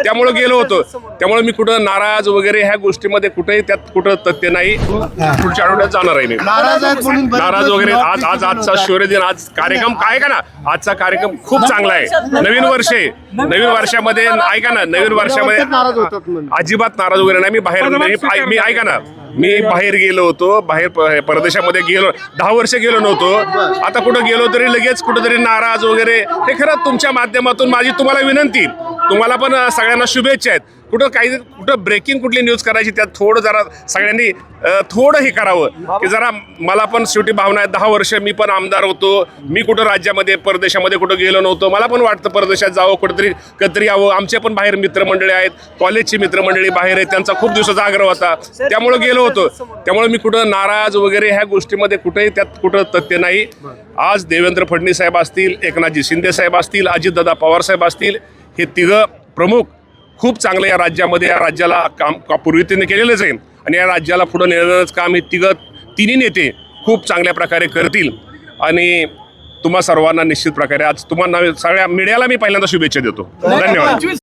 त्यामुळे गेलो होतो. त्यामुळे मी कुठं नाराज वगैरे ह्या गोष्टीमध्ये कुठेही त्यात कुठं तथ्य नाही. पुढच्या आठवड्यात जाणार आहे मी. नाराज वगैरे आजचा शौर्य दिन, आज कार्यक्रम काय का ना, आजचा कार्यक्रम खूप चांगला आहे. नवीन वर्षामध्ये ऐका ना, नवीन वर्षामध्ये अजिबात नाराज वगैरे नाही. मी ऐका ना, मी बाहेर गेलो होतो, बाहेर परदेशामध्ये गेलो, 10 वर्ष गेलो नव्हतो. आता कुठं गेलो तरी लगेच कुठंतरी नाराज वगैरे. हे खरं तुमच्या माध्यमातून माझी तुम्हाला विनंती, तुम्हाला पण सगळ्यांना शुभेच्छा आहेत. कुठं ब्रेकिंग कुठली न्यूज करायची, त्यात थोडं जरा सगळ्यांनी थोडं हे करावं की जरा मला पण शेवटी भावना आहे. 10 वर्ष मी पण आमदार होतो, मी कुठं राज्यामध्ये परदेशामध्ये कुठं गेलो नव्हतो. मला पण वाटतं परदेशात जावं, कुठंतरी कधीतरी यावं. आमचे पण बाहेर मित्रमंडळी आहेत, कॉलेजची मित्रमंडळी बाहेर आहेत, त्यांचा खूप दिवसाचा आग्रह होता, त्यामुळे गेलो होतो. त्यामुळे मी कुठं नाराज वगैरे ह्या गोष्टीमध्ये कुठेही त्यात कुठं तथ्य नाही. आज देवेंद्र फडणवीस साहेब असतील, एकनाथजी शिंदे साहेब असतील, अजितदादा पवार साहेब असतील, हे तिघं प्रमुख खूप चांगलं या राज्यामध्ये, या राज्याला काम पूर्वीतीने केलेलंच आहे आणि या राज्याला पुढं नेण्याचं काम हे तिन्ही नेते खूप चांगल्या प्रकारे करतील. आणि तुम्हा सर्वांना निश्चित प्रकारे आज तुम्हाला सगळ्या मीडियाला मी पहिल्यांदा शुभेच्छा देतो. धन्यवाद.